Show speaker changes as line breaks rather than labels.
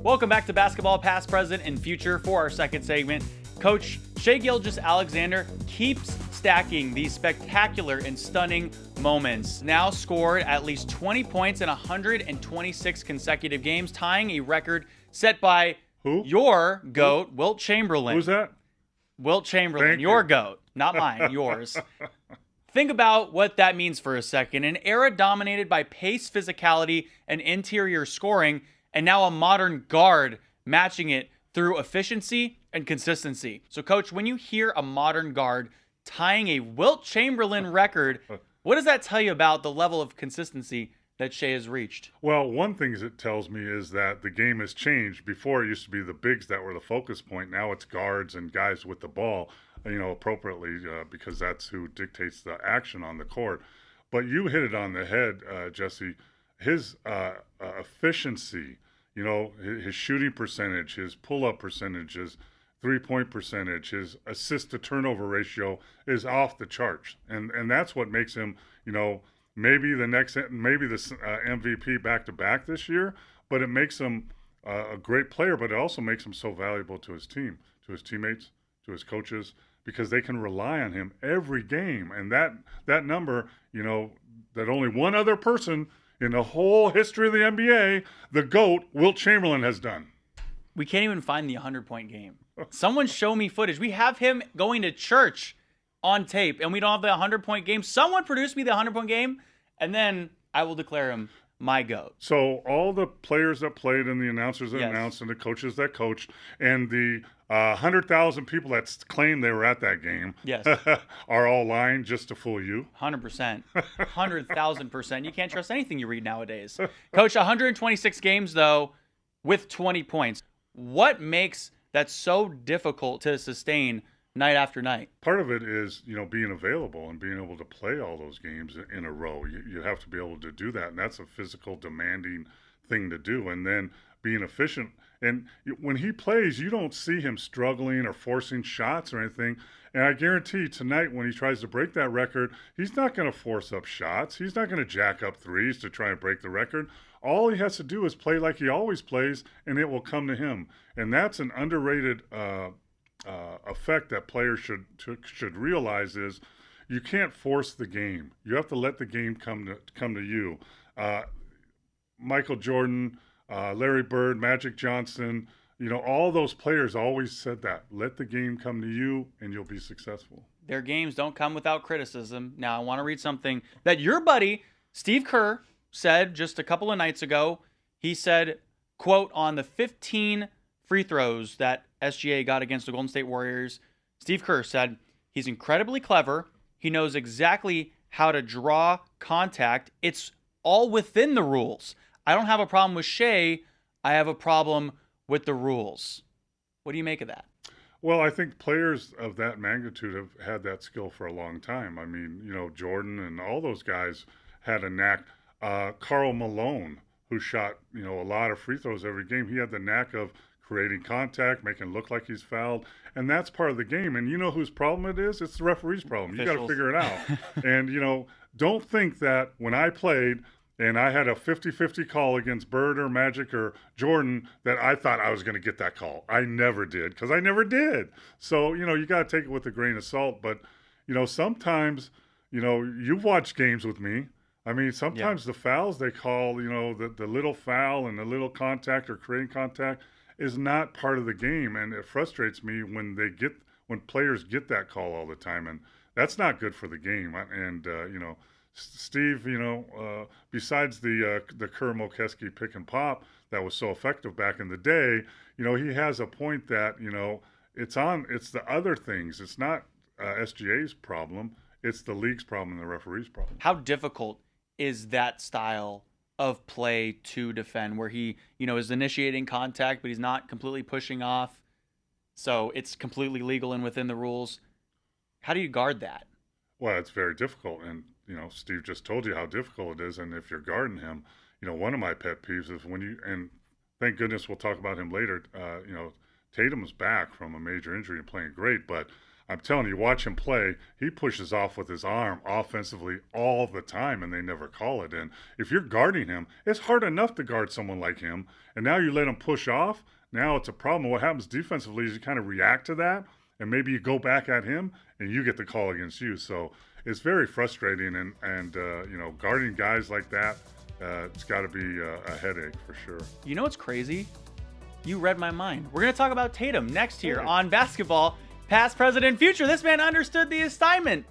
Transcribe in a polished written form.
Welcome back to Basketball Past, Present, and Future for our second segment. Coach Shai Gilgeous-Alexander keeps stacking these spectacular and stunning moments. Now scored at least 20 points in 126 consecutive games, tying a record set by your GOAT, Wilt Chamberlain.
Who's that?
Wilt Chamberlain, your GOAT, not mine, yours. Think about what that means for a second. An era dominated by pace, physicality, and interior scoring, and now a modern guard matching it through efficiency and consistency. So, Coach, when you hear a modern guard tying a Wilt Chamberlain record, what does that tell you about the level of consistency that Shai has reached?
Well, one thing it tells me is that the game has changed. Before, it used to be the bigs that were the focus point. Now it's guards and guys with the ball, appropriately, because that's who dictates the action on the court. But you hit it on the head, Jesse. His efficiency, his shooting percentage, his pull-up percentage, his three-point percentage, his assist-to-turnover ratio is off the charts. And that's what makes him, maybe the MVP back-to-back this year, but it makes him a great player, but it also makes him so valuable to his team, to his teammates, to his coaches, because they can rely on him every game. And that number, that only one other person in the whole history of the NBA, the GOAT, Wilt Chamberlain, has done.
We can't even find the 100-point game. Someone show me footage. We have him going to church on tape, and we don't have the 100-point game. Someone produce me the 100-point game, and then I will declare him my GOAT.
So all the players that played and the announcers that announced and the coaches that coached and the 100,000 people that claim they were at that game are all lying just to fool you?
100%. 100,000%. You can't trust anything you read nowadays. Coach, 126 games, though, with 20 points. What makes that so difficult to sustain night after night?
Part of it is, being available and being able to play all those games in a row. You have to be able to do that, and that's a physical, demanding thing to do. And then being efficient. And when he plays, you don't see him struggling or forcing shots or anything. And I guarantee tonight when he tries to break that record, he's not going to force up shots. He's not going to jack up threes to try and break the record. All he has to do is play like he always plays, and it will come to him. And that's an underrated effect that players should realize is you can't force the game. You have to let the game come to you. Michael Jordan, Larry Bird, Magic Johnson, all those players always said that. Let the game come to you, and you'll be successful.
Their games don't come without criticism. Now, I want to read something that your buddy, Steve Kerr, said just a couple of nights ago. He said, quote, on the 15 free throws that SGA got against the Golden State Warriors, Steve Kerr said, he's incredibly clever. He knows exactly how to draw contact. It's all within the rules. I don't have a problem with Shai. I have a problem with the rules. What do you make of that?
Well, I think players of that magnitude have had that skill for a long time. I mean, Jordan and all those guys had a knack. Karl Malone, who shot, a lot of free throws every game, he had the knack of creating contact, making it look like he's fouled. And that's part of the game. And you know whose problem it is? It's the referee's problem. You got to figure it out. And, don't think that when I played and I had a 50-50 call against Bird or Magic or Jordan that I thought I was going to get that call. I never did, because I never did. So, you got to take it with a grain of salt. But, sometimes, you've watched games with me. I mean, sometimes the fouls they call, the little foul and the little contact or creating contact is not part of the game. And it frustrates me when players get that call all the time. And that's not good for the game. And, Steve, besides the Kerr Mokeski pick and pop that was so effective back in the day, he has a point that, it's the other things. It's not SGA's problem. It's the league's problem and the referee's problem.
How difficult is that style of play to defend where he, is initiating contact, but he's not completely pushing off? So it's completely legal and within the rules. How do you guard that?
Well, it's very difficult. And, Steve just told you how difficult it is. And if you're guarding him, one of my pet peeves is and thank goodness we'll talk about him later. Tatum's back from a major injury and playing great, but I'm telling you, watch him play. He pushes off with his arm offensively all the time, and they never call it. And if you're guarding him, it's hard enough to guard someone like him. And now you let him push off. Now it's a problem. What happens defensively is you kind of react to that, and maybe you go back at him, and you get the call against you. So it's very frustrating. And guarding guys like that, it's got to be a headache for sure.
You know what's crazy? You read my mind. We're going to talk about Tatum next here on Basketball Past, Present, and Future. This man understood the assignment.